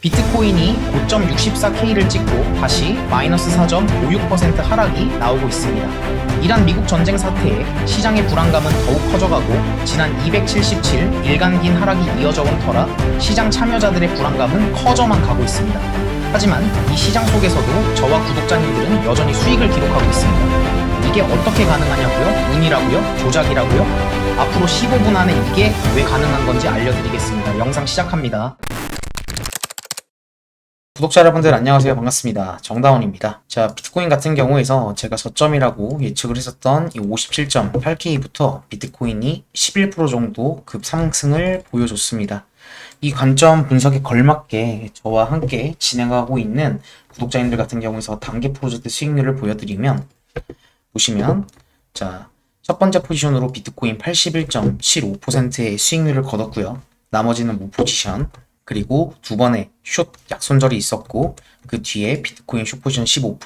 비트코인이 고점 64K를 찍고 다시 마이너스 4.56% 하락이 나오고 있습니다. 이란 미국 전쟁 사태에 시장의 불안감은 더욱 커져가고 지난 277일간 긴 하락이 이어져 온 터라 시장 참여자들의 불안감은 커져만 가고 있습니다. 하지만 이 시장 속에서도 저와 구독자님들은 여전히 수익을 기록하고 있습니다. 이게 어떻게 가능하냐고요? 운이라고요? 조작이라고요? 앞으로 15분 안에 이게 왜 가능한 건지 알려드리겠습니다. 영상 시작합니다. 구독자 여러분들 안녕하세요. 반갑습니다. 정다운입니다. 자, 비트코인 같은 경우에서 제가 저점이라고 예측을 했었던 이 57.8K부터 비트코인이 11% 정도 급 상승을 보여줬습니다. 이 관점 분석에 걸맞게 저와 함께 진행하고 있는 구독자님들 같은 경우에서 단기 프로젝트 수익률을 보여드리면 보시면 자, 첫 번째 포지션으로 비트코인 81.75%의 수익률을 거뒀고요. 나머지는 무 포지션, 그리고 두 번의 숏 약손절이 있었고 그 뒤에 비트코인 숏 포지션 15%,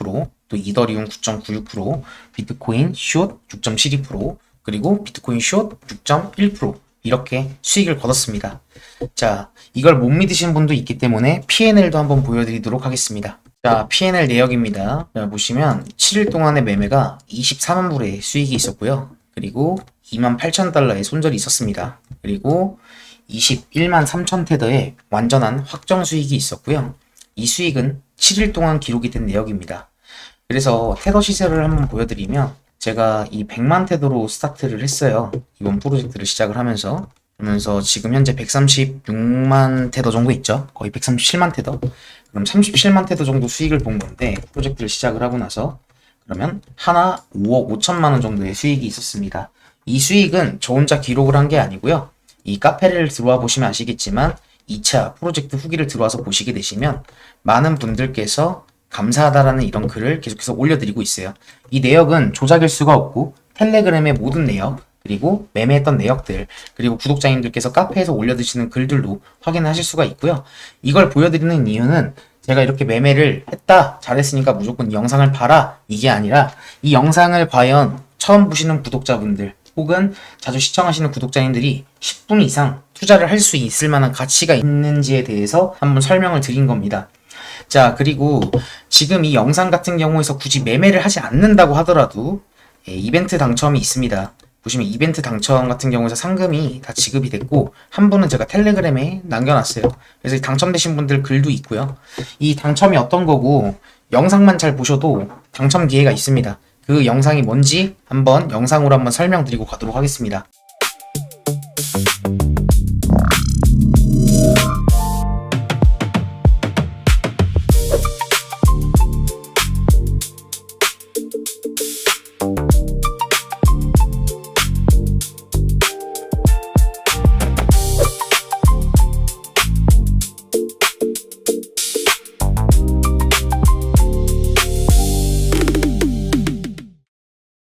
또 이더리움 9.96%, 비트코인 숏 6.72%, 그리고 비트코인 숏 6.1% 이렇게 수익을 거뒀습니다. 자, 이걸 못 믿으신 분도 있기 때문에 P&L도 한번 보여드리도록 하겠습니다. 자, P&L 내역입니다. 자, 보시면 7일 동안의 매매가 24만 불의 수익이 있었고요. 그리고 28,000달러의 손절이 있었습니다. 그리고 21만 3천 테더의 완전한 확정 수익이 있었고요. 이 수익은 7일 동안 기록이 된 내역입니다. 그래서 테더 시세를 한번 보여드리면 제가 이 100만 테더로 스타트를 했어요. 이번 프로젝트를 시작을 하면서. 그러면서 지금 현재 136만 테더 정도 있죠. 거의 137만 테더. 그럼 37만 테더 정도 수익을 본 건데 프로젝트를 시작을 하고 나서 그러면 하나 5억 5천만 원 정도의 수익이 있었습니다. 이 수익은 저 혼자 기록을 한 게 아니고요. 이 카페를 들어와 보시면 아시겠지만 2차 프로젝트 후기를 들어와서 보시게 되시면 많은 분들께서 감사하다라는 이런 글을 계속해서 올려드리고 있어요. 이 내역은 조작일 수가 없고 텔레그램의 모든 내역, 그리고 매매했던 내역들, 그리고 구독자님들께서 카페에서 올려주시는 글들도 확인하실 수가 있고요. 이걸 보여드리는 이유는 제가 이렇게 매매를 했다, 잘했으니까 무조건 이 영상을 봐라, 이게 아니라 이 영상을 과연 처음 보시는 구독자분들 혹은 자주 시청하시는 구독자님들이 10분 이상 투자를 할 수 있을 만한 가치가 있는지에 대해서 한번 설명을 드린 겁니다. 자, 그리고 지금 이 영상 같은 경우에서 굳이 매매를 하지 않는다고 하더라도 이벤트 당첨이 있습니다. 보시면 이벤트 당첨 같은 경우에서 상금이 다 지급이 됐고 한 분은 제가 텔레그램에 남겨놨어요. 그래서 당첨되신 분들 글도 있고요. 이 당첨이 어떤 거고 영상만 잘 보셔도 당첨 기회가 있습니다. 그 영상이 뭔지 한번 영상으로 한번 설명드리고 가도록 하겠습니다.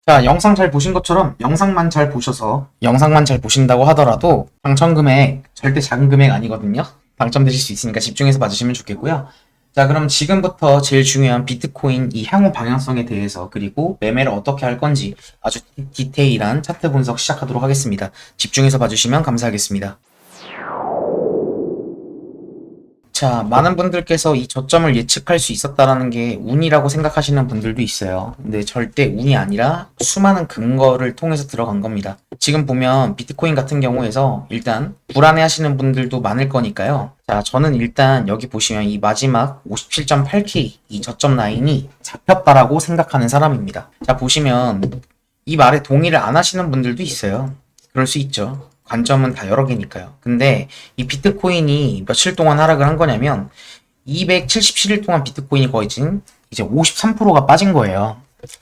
자, 영상 잘 보신 것처럼 영상만 잘 보신다고 하더라도 당첨 금액 절대 작은 금액 아니거든요. 당첨되실 수 있으니까 집중해서 봐주시면 좋겠고요. 자, 그럼 지금부터 제일 중요한 비트코인 이 향후 방향성에 대해서, 그리고 매매를 어떻게 할 건지 아주 디테일한 차트 분석 시작하도록 하겠습니다. 집중해서 봐주시면 감사하겠습니다. 자, 많은 분들께서 이 저점을 예측할 수 있었다라는 게 운이라고 생각하시는 분들도 있어요. 근데 절대 운이 아니라 수많은 근거를 통해서 들어간 겁니다. 지금 보면 비트코인 같은 경우에서 일단 불안해 하시는 분들도 많을 거니까요. 자, 저는 일단 여기 보시면 이 마지막 57.8K 이 저점 라인이 잡혔다라고 생각하는 사람입니다. 자, 보시면 이 말에 동의를 안 하시는 분들도 있어요. 그럴 수 있죠. 관점은 다 여러 개니까요. 근데 이 비트코인이 며칠 동안 하락을 한 거냐면 277일 동안 비트코인이 거의 지금 이제 53%가 빠진 거예요.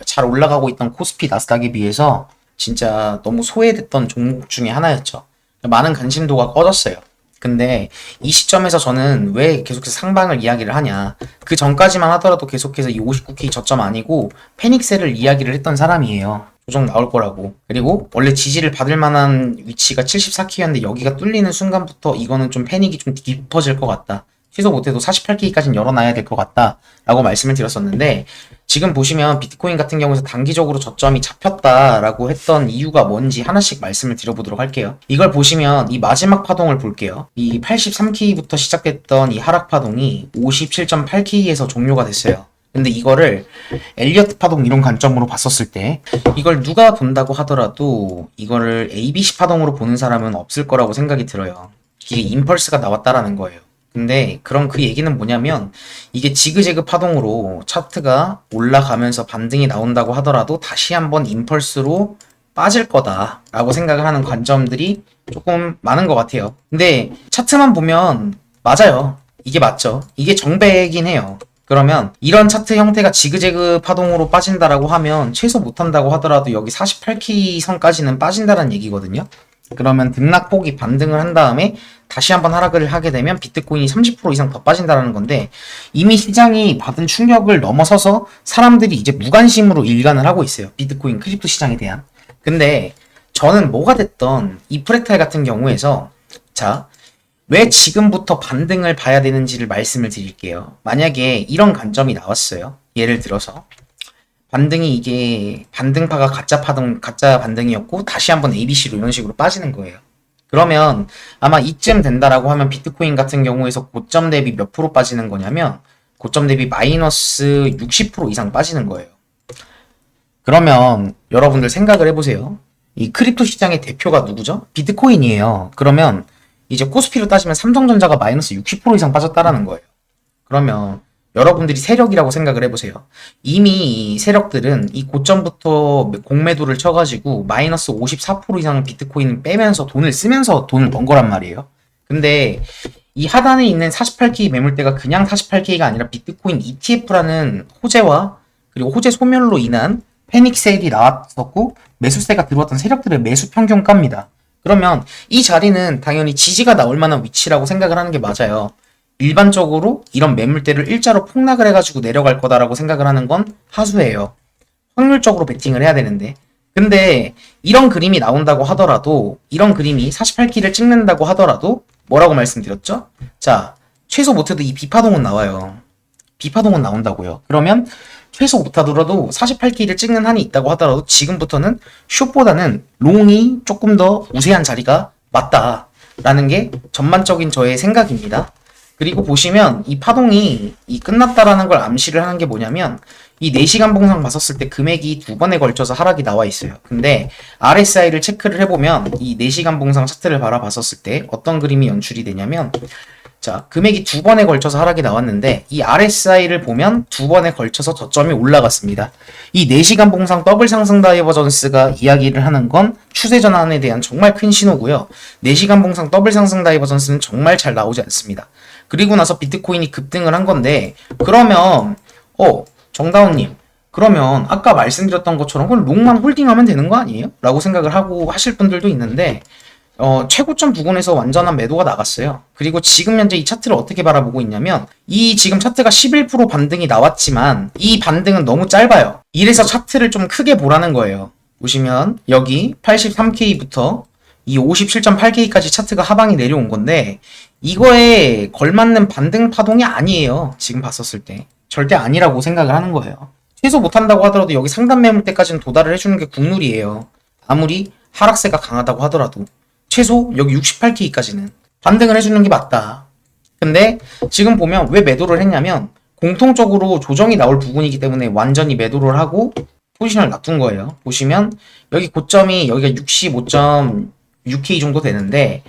잘 올라가고 있던 코스피 나스닥에 비해서 진짜 너무 소외됐던 종목 중에 하나였죠. 많은 관심도가 꺼졌어요. 근데 이 시점에서 저는 왜 계속해서 상방을 이야기를 하냐, 그 전까지만 하더라도 계속해서 이 59K 저점 아니고 패닉셀을 이야기를 했던 사람이에요. 조정 나올 거라고. 그리고 원래 지지를 받을 만한 위치가 74K였는데 여기가 뚫리는 순간부터 이거는 좀 패닉이 좀 깊어질 것 같다, 최소 못해도 48K까지는 열어놔야 될 것 같다 라고 말씀을 드렸었는데, 지금 보시면 비트코인 같은 경우에서 단기적으로 저점이 잡혔다라고 했던 이유가 뭔지 하나씩 말씀을 드려보도록 할게요. 이걸 보시면 이 마지막 파동을 볼게요. 이 83K부터 시작됐던 이 하락 파동이 57.8K에서 종료가 됐어요. 근데 이거를 엘리어트 파동 이론 관점으로 봤었을 때, 이걸 누가 본다고 하더라도 이거를 ABC 파동으로 보는 사람은 없을 거라고 생각이 들어요. 이게 임펄스가 나왔다라는 거예요. 근데 그럼 그 얘기는 뭐냐면, 이게 지그재그 파동으로 차트가 올라가면서 반등이 나온다고 하더라도 다시 한번 임펄스로 빠질 거다라고 생각을 하는 관점들이 조금 많은 것 같아요. 근데 차트만 보면 맞아요. 이게 맞죠. 이게 정배이긴 해요. 그러면 이런 차트 형태가 지그재그 파동으로 빠진다라고 하면 최소 못한다고 하더라도 여기 48K 선까지는 빠진다는 얘기거든요. 그러면 등락폭이 반등을 한 다음에 다시 한번 하락을 하게 되면 비트코인이 30% 이상 더 빠진다는 건데, 이미 시장이 받은 충격을 넘어서서 사람들이 이제 무관심으로 일관을 하고 있어요. 비트코인 크립토 시장에 대한. 근데 저는 뭐가 됐던 이 프랙탈 같은 경우에서, 자, 왜 지금부터 반등을 봐야 되는지를 말씀을 드릴게요. 만약에 이런 관점이 나왔어요. 예를 들어서 반등이 이게 반등파가 가짜 반등이었고 다시 한번 ABC로 이런 식으로 빠지는 거예요. 그러면 아마 이쯤 된다라고 하면 비트코인 같은 경우에서 고점 대비 몇 프로 빠지는 거냐면 고점 대비 마이너스 60% 이상 빠지는 거예요. 그러면 여러분들 생각을 해보세요. 이 크립토 시장의 대표가 누구죠? 비트코인이에요. 그러면 이제 코스피로 따지면 삼성전자가 마이너스 60% 이상 빠졌다라는 거예요. 그러면 여러분들이 세력이라고 생각을 해보세요. 이미 이 세력들은 이 고점부터 공매도를 쳐가지고 마이너스 54% 이상을 비트코인을 빼면서 돈을 쓰면서 돈을 번 거란 말이에요. 근데 이 하단에 있는 48K 매물대가 그냥 48K가 아니라 비트코인 ETF라는 호재와 그리고 호재 소멸로 인한 패닉 세일이 나왔었고 매수세가 들어왔던 세력들의 매수 평균가입니다. 그러면 이 자리는 당연히 지지가 나올 만한 위치라고 생각을 하는 게 맞아요. 일반적으로 이런 매물대를 일자로 폭락을 해가지고 내려갈 거다라고 생각을 하는 건 하수예요. 확률적으로 베팅을 해야 되는데. 근데 이런 그림이 나온다고 하더라도, 이런 그림이 48K를 찍는다고 하더라도 뭐라고 말씀드렸죠? 자, 최소 못해도 이 B파동은 나와요. B파동은 나온다고요. 그러면 최소 못하더라도 48K를 찍는 한이 있다고 하더라도 지금부터는 숏보다는 롱이 조금 더 우세한 자리가 맞다라는 게 전반적인 저의 생각입니다. 그리고 보시면 이 파동이 끝났다라는 걸 암시를 하는 게 뭐냐면, 이 4시간 봉상 봤었을 때 금액이 두 번에 걸쳐서 하락이 나와 있어요. 근데 RSI를 체크를 해보면 이 4시간 봉상 차트를 바라봤었을 때 어떤 그림이 연출이 되냐면, 자, 금액이 두 번에 걸쳐서 하락이 나왔는데 이 RSI를 보면 두 번에 걸쳐서 저점이 올라갔습니다. 이 4시간 봉상 더블 상승 다이버전스가 이야기를 하는 건 추세 전환에 대한 정말 큰 신호고요. 4시간 봉상 더블 상승 다이버전스는 정말 잘 나오지 않습니다. 그리고 나서 비트코인이 급등을 한 건데, 그러면 정다운님, 그러면 아까 말씀드렸던 것처럼 그럼 롱만 홀딩하면 되는 거 아니에요? 라고 생각을 하고 하실 분들도 있는데, 최고점 부근에서 완전한 매도가 나갔어요. 그리고 지금 현재 이 차트를 어떻게 바라보고 있냐면, 이 지금 차트가 11% 반등이 나왔지만 이 반등은 너무 짧아요. 이래서 차트를 좀 크게 보라는 거예요. 보시면 여기 83K부터 이 57.8K까지 차트가 하방이 내려온 건데, 이거에 걸맞는 반등 파동이 아니에요. 지금 봤었을 때 절대 아니라고 생각을 하는 거예요. 최소 못한다고 하더라도 여기 상단 매물대까지는 도달을 해주는 게 국룰이에요. 아무리 하락세가 강하다고 하더라도 최소 여기 68K까지는 반등을 해주는 게 맞다. 근데 지금 보면 왜 매도를 했냐면 공통적으로 조정이 나올 부분이기 때문에 완전히 매도를 하고 포지션을 놔둔 거예요. 보시면 여기 고점이 여기가 65.6K 정도 되는데,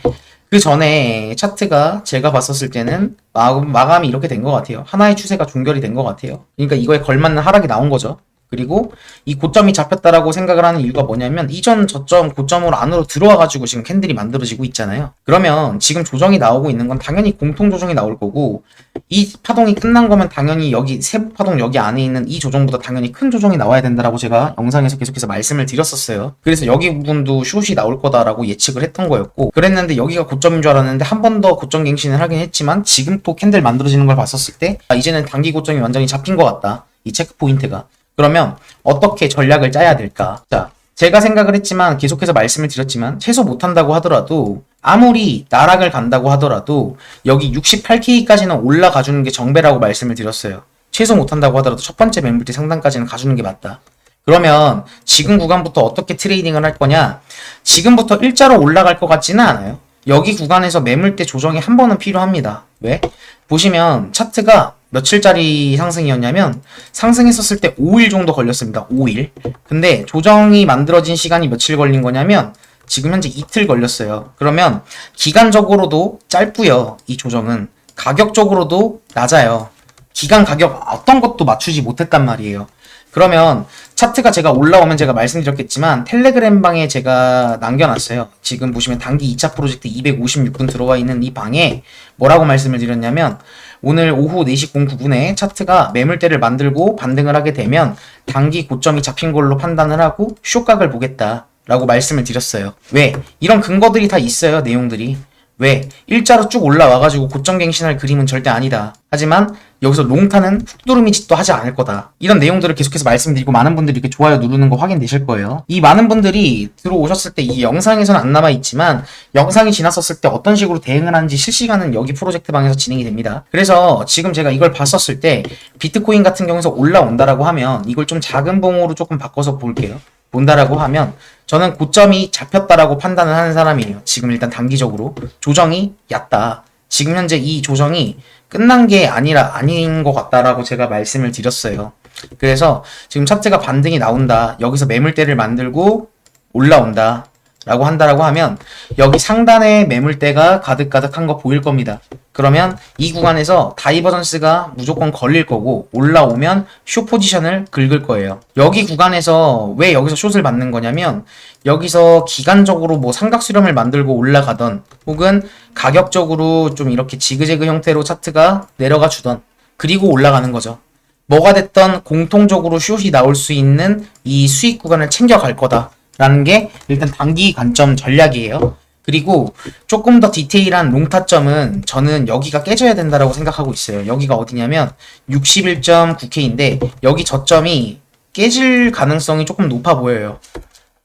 그 전에 차트가 제가 봤었을 때는 마감이 이렇게 된 것 같아요. 하나의 추세가 종결이 된 것 같아요. 그러니까 이거에 걸맞는 하락이 나온 거죠. 그리고 이 고점이 잡혔다라고 생각을 하는 이유가 뭐냐면, 이전 저점 고점으로 안으로 들어와가지고 지금 캔들이 만들어지고 있잖아요. 그러면 지금 조정이 나오고 있는 건 당연히 공통 조정이 나올 거고, 이 파동이 끝난 거면 당연히 여기 세부 파동 여기 안에 있는 이 조정보다 당연히 큰 조정이 나와야 된다라고 제가 영상에서 계속해서 말씀을 드렸었어요. 그래서 여기 부분도 숏이 나올 거다라고 예측을 했던 거였고, 그랬는데 여기가 고점인 줄 알았는데 한 번 더 고점 갱신을 하긴 했지만 지금 또 캔들 만들어지는 걸 봤었을 때 이제는 단기 고점이 완전히 잡힌 것 같다. 이 체크 포인트가. 그러면 어떻게 전략을 짜야 될까? 자, 제가 생각을 했지만 계속해서 말씀을 드렸지만 최소 못한다고 하더라도 아무리 나락을 간다고 하더라도 여기 68K까지는 올라가 주는 게 정배라고 말씀을 드렸어요. 최소 못한다고 하더라도 첫 번째 매물대 상단까지는 가주는 게 맞다. 그러면 지금 구간부터 어떻게 트레이딩을 할 거냐? 지금부터 일자로 올라갈 것 같지는 않아요. 여기 구간에서 매물대 조정이 한 번은 필요합니다. 왜? 보시면 차트가 며칠짜리 상승이었냐면 상승했었을 때 5일 정도 걸렸습니다. 5일. 근데 조정이 만들어진 시간이 며칠 걸린 거냐면 지금 현재 이틀 걸렸어요. 그러면 기간적으로도 짧고요. 이 조정은 가격적으로도 낮아요. 기간 가격 어떤 것도 맞추지 못했단 말이에요. 그러면 차트가 제가 올라오면 제가 말씀드렸겠지만 텔레그램 방에 제가 남겨놨어요. 지금 보시면 단기 2차 프로젝트 256분 들어와 있는 이 방에 뭐라고 말씀을 드렸냐면 오늘 오후 4시 09분에 차트가 매물대를 만들고 반등을 하게 되면 단기 고점이 잡힌 걸로 판단을 하고 쇼각을 보겠다 라고 말씀을 드렸어요. 왜? 이런 근거들이 다 있어요. 내용들이. 왜? 일자로 쭉 올라와가지고 고점 갱신할 그림은 절대 아니다. 하지만 여기서 롱타는 훅두루미 짓도 하지 않을 거다. 이런 내용들을 계속해서 말씀드리고 많은 분들이 이렇게 좋아요 누르는 거 확인되실 거예요. 이 많은 분들이 들어오셨을 때 이 영상에서는 안 남아있지만 영상이 지났었을 때 어떤 식으로 대응을 하는지 실시간은 여기 프로젝트 방에서 진행이 됩니다. 그래서 지금 제가 이걸 봤었을 때 비트코인 같은 경우에서 올라온다라고 하면 이걸 좀 작은 봉으로 조금 바꿔서 볼게요. 본다라고 하면 저는 고점이 잡혔다라고 판단을 하는 사람이에요. 지금 일단 단기적으로 조정이 얕다. 지금 현재 이 조정이 끝난 게 아닌 것 같다라고 제가 말씀을 드렸어요. 그래서 지금 차트가 반등이 나온다. 여기서 매물대를 만들고 올라온다. 라고 한다라고 하면 여기 상단에 매물대가 가득가득한 거 보일 겁니다. 그러면 이 구간에서 다이버전스가 무조건 걸릴 거고 올라오면 숏 포지션을 긁을 거예요. 여기 구간에서 왜 여기서 숏을 받는 거냐면 여기서 기간적으로 뭐 삼각 수렴을 만들고 올라가던 혹은 가격적으로 좀 이렇게 지그재그 형태로 차트가 내려가 주던 그리고 올라가는 거죠. 뭐가 됐던 공통적으로 숏이 나올 수 있는 이 수익 구간을 챙겨갈 거다. 라는 게 일단 단기 관점 전략이에요. 그리고 조금 더 디테일한 롱타점은 저는 여기가 깨져야 된다라고 생각하고 있어요. 여기가 어디냐면 61.9K인데 여기 저점이 깨질 가능성이 조금 높아 보여요.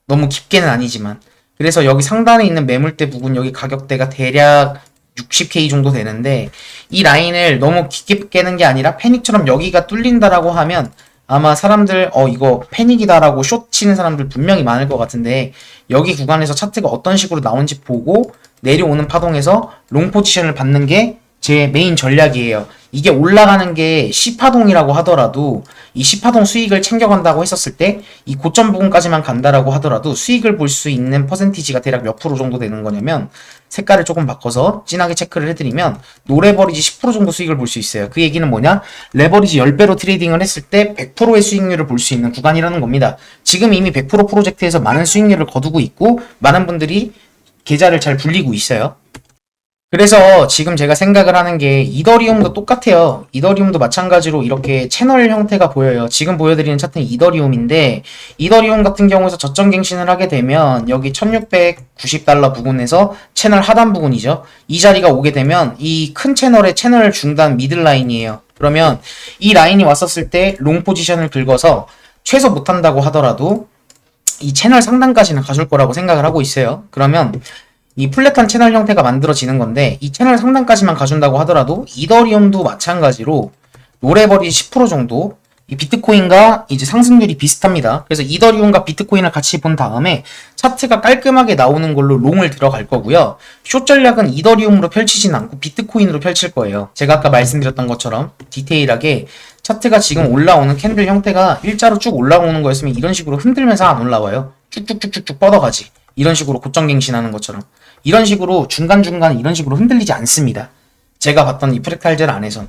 너무 깊게는 아니지만. 그래서 여기 상단에 있는 매물대 부분 여기 가격대가 대략 60K 정도 되는데 이 라인을 너무 깊게 깨는 게 아니라 패닉처럼 여기가 뚫린다라고 하면 아마 사람들 이거 패닉이다라고 숏 치는 사람들 분명히 많을 것 같은데 여기 구간에서 차트가 어떤 식으로 나온지 보고 내려오는 파동에서 롱 포지션을 받는 게 제 메인 전략이에요. 이게 올라가는 게 C파동이라고 하더라도 이 C파동 수익을 챙겨간다고 했었을 때 이 고점 부분까지만 간다라고 하더라도 수익을 볼 수 있는 퍼센티지가 대략 몇 프로 정도 되는 거냐면 색깔을 조금 바꿔서 진하게 체크를 해드리면 노레버리지 10% 정도 수익을 볼 수 있어요. 그 얘기는 뭐냐? 레버리지 10배로 트레이딩을 했을 때 100%의 수익률을 볼 수 있는 구간이라는 겁니다. 지금 이미 100% 프로젝트에서 많은 수익률을 거두고 있고 많은 분들이 계좌를 잘 불리고 있어요. 그래서 지금 제가 생각을 하는 게 이더리움도 똑같아요. 이더리움도 마찬가지로 이렇게 채널 형태가 보여요. 지금 보여드리는 차트는 이더리움인데 이더리움 같은 경우에서 저점 갱신을 하게 되면 여기 1690달러 부근에서 채널 하단 부분이죠. 이 자리가 오게 되면 이 큰 채널의 채널 중단 미들 라인이에요. 그러면 이 라인이 왔었을 때 롱 포지션을 긁어서 최소 못한다고 하더라도 이 채널 상단까지는 가줄 거라고 생각을 하고 있어요. 그러면 이 플랫한 채널 형태가 만들어지는 건데 이 채널 상단까지만 가준다고 하더라도 이더리움도 마찬가지로 노레버리 10% 정도 이 비트코인과 이제 상승률이 비슷합니다. 그래서 이더리움과 비트코인을 같이 본 다음에 차트가 깔끔하게 나오는 걸로 롱을 들어갈 거고요. 숏 전략은 이더리움으로 펼치진 않고 비트코인으로 펼칠 거예요. 제가 아까 말씀드렸던 것처럼 디테일하게 차트가 지금 올라오는 캔들 형태가 일자로 쭉 올라오는 거였으면 이런 식으로 흔들면서 안 올라와요. 쭉쭉쭉쭉쭉 뻗어가지. 이런 식으로 고점 갱신하는 것처럼 이런 식으로 중간중간 이런 식으로 흔들리지 않습니다. 제가 봤던 이 프랙탈들 안에선.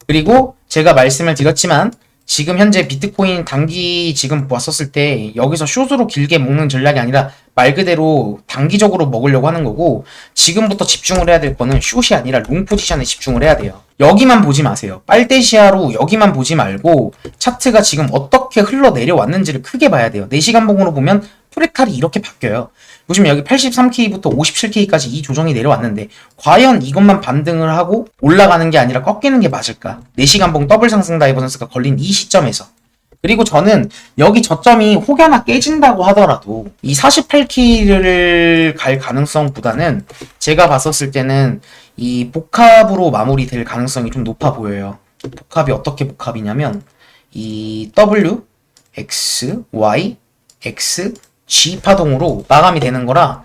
그리고 제가 말씀을 드렸지만 지금 현재 비트코인 단기 지금 봤었을 때 여기서 숏으로 길게 먹는 전략이 아니라 말 그대로 단기적으로 먹으려고 하는 거고 지금부터 집중을 해야 될 거는 숏이 아니라 롱 포지션에 집중을 해야 돼요. 여기만 보지 마세요. 빨대 시야로 여기만 보지 말고 차트가 지금 어떻게 흘러 내려왔는지를 크게 봐야 돼요. 4시간 봉으로 보면 프랙탈이 이렇게 바뀌어요. 보시면 여기 83K부터 57K까지 이 조정이 내려왔는데 과연 이것만 반등을 하고 올라가는 게 아니라 꺾이는 게 맞을까? 4시간 봉 더블 상승 다이버전스가 걸린 이 시점에서 그리고 저는 여기 저점이 혹여나 깨진다고 하더라도 이 48K를 갈 가능성보다는 제가 봤었을 때는 이 복합으로 마무리될 가능성이 좀 높아 보여요. 복합이 어떻게 복합이냐면 이 W, X, Y, X, G 파동으로 마감이 되는 거라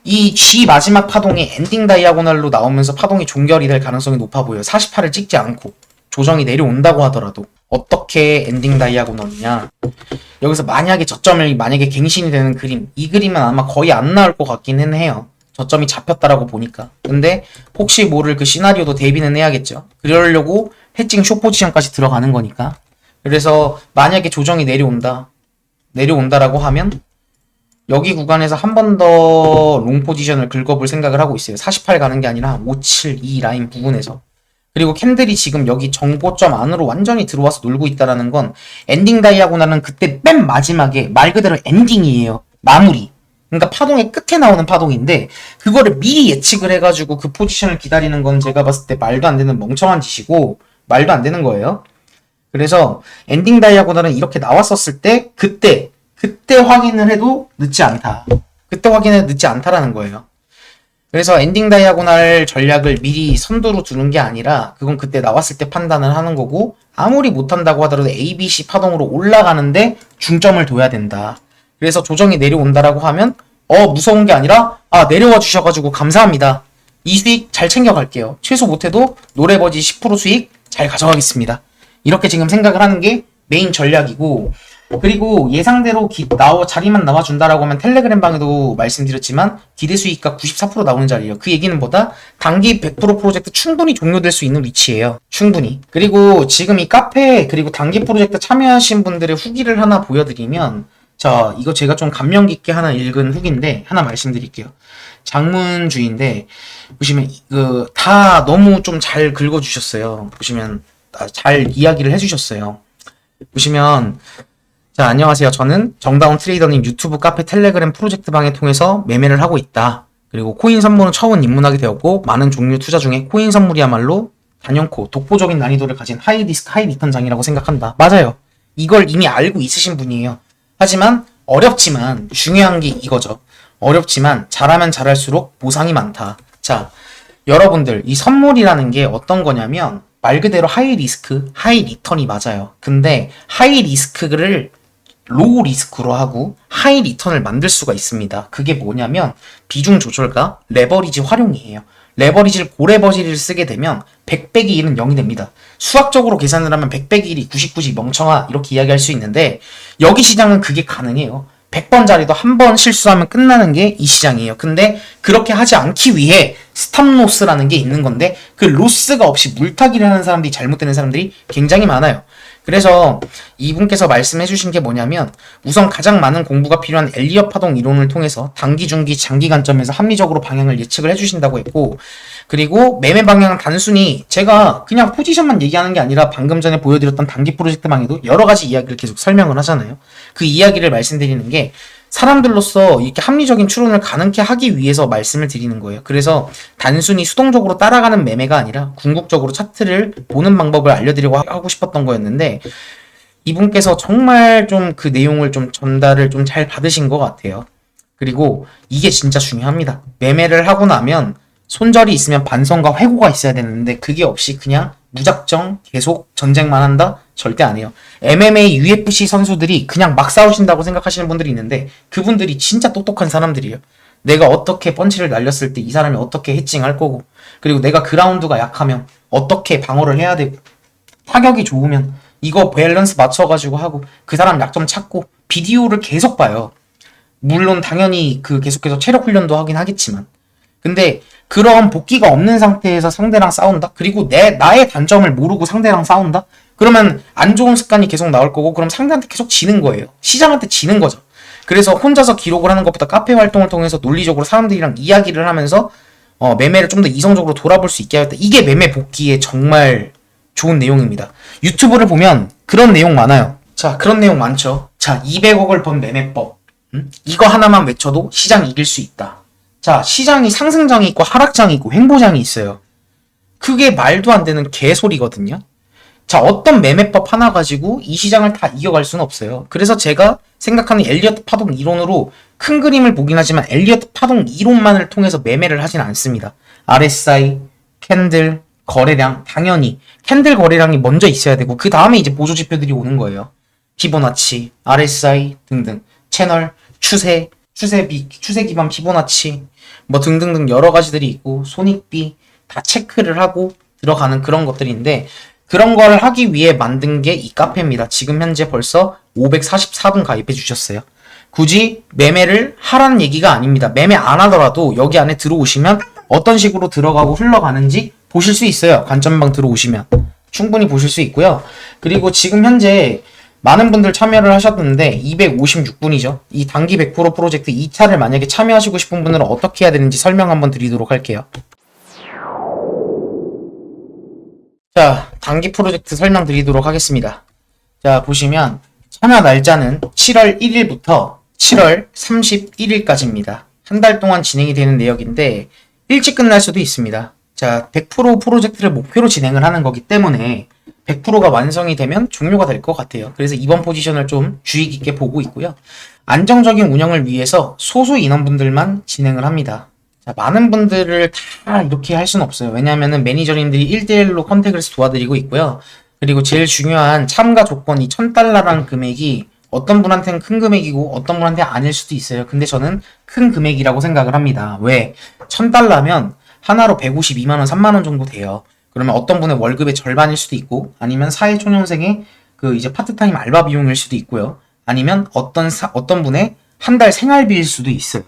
이 G 마지막 파동이 엔딩 다이아고널로 나오면서 파동이 종결이 될 가능성이 높아 보여요. 48을 찍지 않고 조정이 내려온다고 하더라도. 어떻게 엔딩 다이아고널이냐, 여기서 만약에 저점을 만약에 갱신이 되는 그림, 이 그림은 아마 거의 안 나올 것 같기는 해요. 저점이 잡혔다라고 보니까. 근데 혹시 모를 그 시나리오도 대비는 해야겠죠. 그러려고 해칭 숏 포지션까지 들어가는 거니까. 그래서 만약에 조정이 내려온다라고 하면 여기 구간에서 한 번 더 롱 포지션을 긁어볼 생각을 하고 있어요. 48 가는 게 아니라 572 라인 부분에서. 그리고 캔들이 지금 여기 정보점 안으로 완전히 들어와서 놀고 있다라는 건 엔딩 다이아고날은 그때 맨 마지막에 말 그대로 엔딩이에요. 마무리. 그러니까 파동의 끝에 나오는 파동인데 그거를 미리 예측을 해가지고 그 포지션을 기다리는 건 제가 봤을 때 말도 안 되는 멍청한 짓이고 말도 안 되는 거예요. 그래서 엔딩 다이아고날은 이렇게 나왔었을 때 그때 확인을 해도 늦지 않다. 그때 확인해도 늦지 않다라는 거예요. 그래서 엔딩 다이아고날 전략을 미리 선두로 두는 게 아니라 그건 그때 나왔을 때 판단을 하는 거고 아무리 못한다고 하더라도 ABC 파동으로 올라가는데 중점을 둬야 된다. 그래서 조정이 내려온다라고 하면 무서운 게 아니라 내려와 주셔가지고 감사합니다. 이 수익 잘 챙겨갈게요. 최소 못해도 노래버지 10% 수익 잘 가져가겠습니다. 이렇게 지금 생각을 하는 게 메인 전략이고 그리고 예상대로 자리만 나와준다라고 하면 텔레그램 방에도 말씀드렸지만 기대 수익가 94% 나오는 자리예요. 그 얘기는 뭐다? 단기 100% 프로젝트 충분히 종료될 수 있는 위치예요. 충분히. 그리고 지금 이 카페 그리고 단기 프로젝트 참여하신 분들의 후기를 하나 보여드리면 자, 이거 제가 좀 감명 깊게 하나 읽은 후기인데 하나 말씀드릴게요. 장문주인데 보시면 다 너무 좀 잘 긁어주셨어요. 보시면 잘 이야기를 해주셨어요. 보시면 자, 안녕하세요. 저는 정다운 트레이더님 유튜브 카페 텔레그램 프로젝트 방에 통해서 매매를 하고 있다. 그리고 코인 선물은 처음 입문하게 되었고 많은 종류 투자 중에 코인 선물이야말로 단연코 독보적인 난이도를 가진 하이 리스크 하이 리턴 장이라고 생각한다. 맞아요. 이걸 이미 알고 있으신 분이에요. 하지만 어렵지만 중요한 게 이거죠. 어렵지만 잘하면 잘할수록 보상이 많다. 자, 여러분들 이 선물이라는 게 어떤 거냐면 말 그대로 하이 리스크 하이 리턴이 맞아요. 근데 하이 리스크를 로우 리스크로 하고 하이 리턴을 만들 수가 있습니다. 그게 뭐냐면 비중 조절과 레버리지 활용이에요. 고레버리지를 쓰게 되면 100 빼기 1은 0이 됩니다. 수학적으로 계산을 하면 100 빼기 1이 99지 멍청아 이렇게 이야기할 수 있는데 여기 시장은 그게 가능해요. 100번 자리도 한 번 실수하면 끝나는 게 이 시장이에요. 근데 그렇게 하지 않기 위해 스탑로스라는 게 있는 건데 그 로스가 없이 물타기를 하는 사람들이 잘못되는 사람들이 굉장히 많아요. 그래서 이분께서 말씀해 주신 게 뭐냐면 우선 가장 많은 공부가 필요한 엘리엇 파동 이론을 통해서 단기, 중기, 장기 관점에서 합리적으로 방향을 예측을 해주신다고 했고 그리고 매매 방향은 단순히 제가 그냥 포지션만 얘기하는 게 아니라 방금 전에 보여드렸던 단기 프로젝트 방에도 여러 가지 이야기를 계속 설명을 하잖아요. 그 이야기를 말씀드리는 게 사람들로서 이렇게 합리적인 추론을 가능케 하기 위해서 말씀을 드리는 거예요. 그래서 단순히 수동적으로 따라가는 매매가 아니라 궁극적으로 차트를 보는 방법을 알려드리고 하고 싶었던 거였는데 이분께서 정말 좀 그 내용을 좀 전달을 좀 잘 받으신 것 같아요. 그리고 이게 진짜 중요합니다. 매매를 하고 나면 손절이 있으면 반성과 회고가 있어야 되는데 그게 없이 그냥 무작정 계속 전쟁만 한다? 절대 안 해요. MMA, UFC 선수들이 그냥 막 싸우신다고 생각하시는 분들이 있는데 그분들이 진짜 똑똑한 사람들이에요. 내가 어떻게 펀치를 날렸을 때 이 사람이 어떻게 해칭할 거고 그리고 내가 그라운드가 약하면 어떻게 방어를 해야 되고 타격이 좋으면 이거 밸런스 맞춰가지고 하고 그 사람 약점 찾고 비디오를 계속 봐요. 물론 당연히 계속해서 체력 훈련도 하긴 하겠지만 근데 그런 복기가 없는 상태에서 상대랑 싸운다? 그리고 나의 단점을 모르고 상대랑 싸운다? 그러면 안 좋은 습관이 계속 나올 거고 그럼 상대한테 계속 지는 거예요. 시장한테 지는 거죠. 그래서 혼자서 기록을 하는 것보다 카페 활동을 통해서 논리적으로 사람들이랑 이야기를 하면서 매매를 좀 더 이성적으로 돌아볼 수 있게 하겠다. 이게 매매 복귀에 정말 좋은 내용입니다. 유튜브를 보면 그런 내용 많아요. 자, 그런 내용 많죠. 자, 200억을 번 매매법. 이거 하나만 외쳐도 시장 이길 수 있다. 자, 시장이 상승장이 있고 하락장이 있고 횡보장이 있어요. 그게 말도 안 되는 개소리거든요. 자, 어떤 매매법 하나 가지고 이 시장을 다 이겨갈 수는 없어요. 그래서 제가 생각하는 엘리어트 파동 이론으로 큰 그림을 보긴 하지만 엘리어트 파동 이론만을 통해서 매매를 하진 않습니다. RSI, 캔들, 거래량, 당연히 캔들 거래량이 먼저 있어야 되고 그 다음에 이제 보조 지표들이 오는 거예요. 피보나치, RSI 등등, 채널, 추세 기반 피보나치 뭐 등등등 여러 가지들이 있고 손익비 다 체크를 하고 들어가는 그런 것들인데 그런 걸 하기 위해 만든 게 이 카페입니다. 지금 현재 벌써 544분 가입해 주셨어요. 굳이 매매를 하라는 얘기가 아닙니다. 매매 안 하더라도 여기 안에 들어오시면 어떤 식으로 들어가고 흘러가는지 보실 수 있어요. 관점방 들어오시면 충분히 보실 수 있고요. 그리고 지금 현재 많은 분들 참여를 하셨는데 256분이죠. 이 단기 100% 프로젝트 2차를 만약에 참여하시고 싶은 분들은 어떻게 해야 되는지 설명 한번 드리도록 할게요. 자, 단기 프로젝트 설명드리도록 하겠습니다. 자, 보시면 참여 날짜는 7월 1일부터 7월 31일까지입니다. 한 달 동안 진행이 되는 내역인데 일찍 끝날 수도 있습니다. 자, 100% 프로젝트를 목표로 진행을 하는 거기 때문에 100%가 완성이 되면 종료가 될 것 같아요. 그래서 이번 포지션을 좀 주의 깊게 보고 있고요. 안정적인 운영을 위해서 소수 인원분들만 진행을 합니다. 자, 많은 분들을 다 이렇게 할 수는 없어요. 왜냐하면 매니저님들이 1대1로 컨택을 해서 도와드리고 있고요. 그리고 제일 중요한 참가 조건이 1000달러라는 금액이 어떤 분한테는 큰 금액이고 어떤 분한테는 아닐 수도 있어요. 근데 저는 큰 금액이라고 생각을 합니다. 왜? 1000달러면 하나로 152만원, 3만원 정도 돼요. 그러면 어떤 분의 월급의 절반일 수도 있고 아니면 사회초년생의 그 이제 파트타임 알바 비용일 수도 있고요. 아니면 어떤 분의 한 달 생활비일 수도 있어요.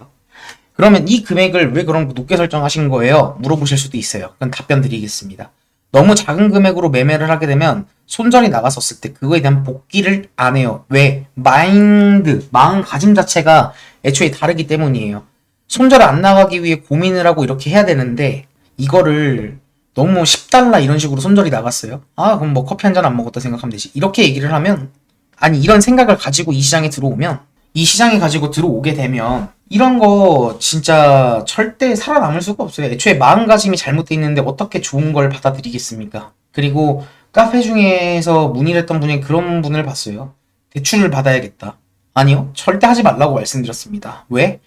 그러면 이 금액을 왜 그런 높게 설정하신 거예요? 물어보실 수도 있어요. 그건 답변 드리겠습니다. 너무 작은 금액으로 매매를 하게 되면 손절이 나갔었을 때 그거에 대한 복귀를 안 해요. 왜? 마음가짐 자체가 애초에 다르기 때문이에요. 손절 안 나가기 위해 고민을 하고 이렇게 해야 되는데 이거를 너무 10달러 이런 식으로 손절이 나갔어요. 아, 그럼 뭐 커피 한 잔 안 먹었다 생각하면 되지. 이렇게 얘기를 하면 아니 이런 생각을 가지고 이 시장에 들어오면 이 시장에 가지고 들어오게 되면 이런 거 진짜 절대 살아남을 수가 없어요. 애초에 마음가짐이 잘못되어 있는데 어떻게 좋은 걸 받아들이겠습니까? 그리고 카페 중에서 문의를 했던 분이 그런 분을 봤어요. 대출을 받아야겠다. 아니요. 절대 하지 말라고 말씀드렸습니다. 왜?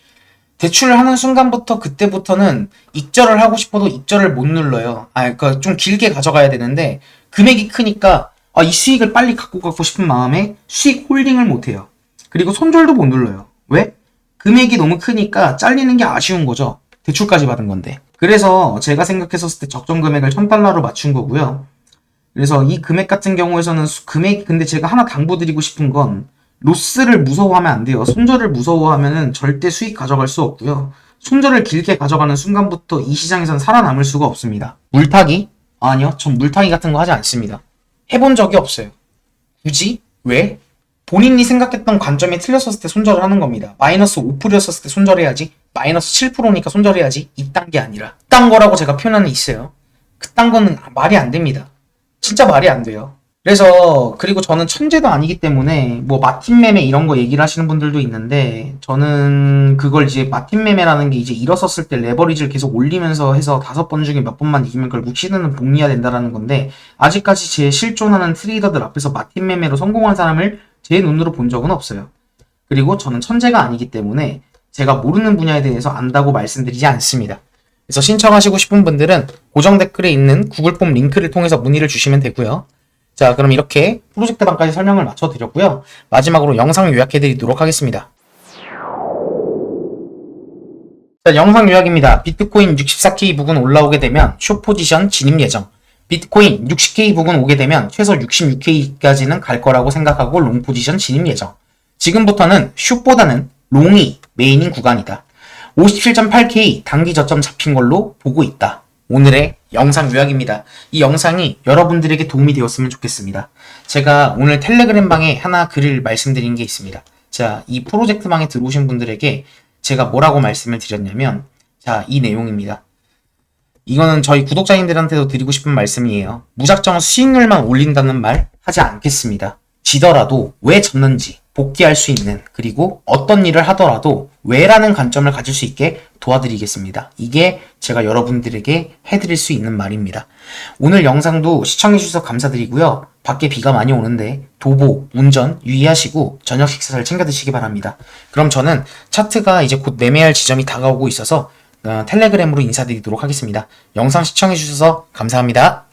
대출을 하는 순간부터 그때부터는 익절을 하고 싶어도 익절을 못 눌러요. 그러니까 좀 길게 가져가야 되는데 금액이 크니까 이 수익을 빨리 갖고 가고 싶은 마음에 수익 홀딩을 못 해요. 그리고 손절도 못 눌러요. 왜? 금액이 너무 크니까 잘리는 게 아쉬운 거죠. 대출까지 받은 건데. 그래서 제가 생각했었을 때 적정 금액을 1000달러로 맞춘 거고요. 그래서 이 금액 같은 경우에서는 근데 제가 하나 당부드리고 싶은 건 로스를 무서워하면 안 돼요. 손절을 무서워하면은 절대 수익 가져갈 수 없고요. 손절을 길게 가져가는 순간부터 이 시장에선 살아남을 수가 없습니다. 물타기? 아니요. 전 물타기 같은 거 하지 않습니다. 해본 적이 없어요. 굳이? 왜? 본인이 생각했던 관점이 틀렸었을 때 손절을 하는 겁니다. 마이너스 5%였었을 때 손절해야지. 마이너스 7%니까 손절해야지. 이딴 게 아니라. 그딴 거라고 제가 표현하는 있어요. 그딴 거는 말이 안 됩니다. 진짜 말이 안 돼요. 그래서 그리고 저는 천재도 아니기 때문에 뭐 마틴 매매 이런 거 얘기를 하시는 분들도 있는데 저는 그걸 이제 마틴 매매라는 게 이제 일어섰을 때 레버리지를 계속 올리면서 해서 5번 중에 몇 번만 이기면 결국 시드는 복리해야 된다라는 건데 아직까지 제 실존하는 트레이더들 앞에서 마틴 매매로 성공한 사람을 제 눈으로 본 적은 없어요. 그리고 저는 천재가 아니기 때문에 제가 모르는 분야에 대해서 안다고 말씀드리지 않습니다. 그래서 신청하시고 싶은 분들은 고정 댓글에 있는 구글 폼 링크를 통해서 문의를 주시면 되고요. 자, 그럼 이렇게 프로젝트 방까지 설명을 마쳐드렸고요. 마지막으로 영상 요약해드리도록 하겠습니다. 자, 영상 요약입니다. 비트코인 64K 부근 올라오게 되면 숏 포지션 진입 예정. 비트코인 60K 부근 오게 되면 최소 66K까지는 갈 거라고 생각하고 롱 포지션 진입 예정. 지금부터는 숏보다는 롱이 메인인 구간이다. 57.8K 단기 저점 잡힌 걸로 보고 있다. 오늘의 영상 요약입니다. 이 영상이 여러분들에게 도움이 되었으면 좋겠습니다. 제가 오늘 텔레그램 방에 하나 글을 말씀드린 게 있습니다. 자, 이 프로젝트 방에 들어오신 분들에게 제가 뭐라고 말씀을 드렸냐면 자, 이 내용입니다. 이거는 저희 구독자님들한테도 드리고 싶은 말씀이에요. 무작정 수익률만 올린다는 말 하지 않겠습니다. 지더라도 왜 졌는지 복귀할 수 있는, 그리고 어떤 일을 하더라도 왜라는 관점을 가질 수 있게 도와드리겠습니다. 이게 제가 여러분들에게 해드릴 수 있는 말입니다. 오늘 영상도 시청해주셔서 감사드리고요. 밖에 비가 많이 오는데 도보, 운전 유의하시고 저녁 식사 잘 챙겨 드시기 바랍니다. 그럼 저는 차트가 이제 곧 매매할 지점이 다가오고 있어서 텔레그램으로 인사드리도록 하겠습니다. 영상 시청해주셔서 감사합니다.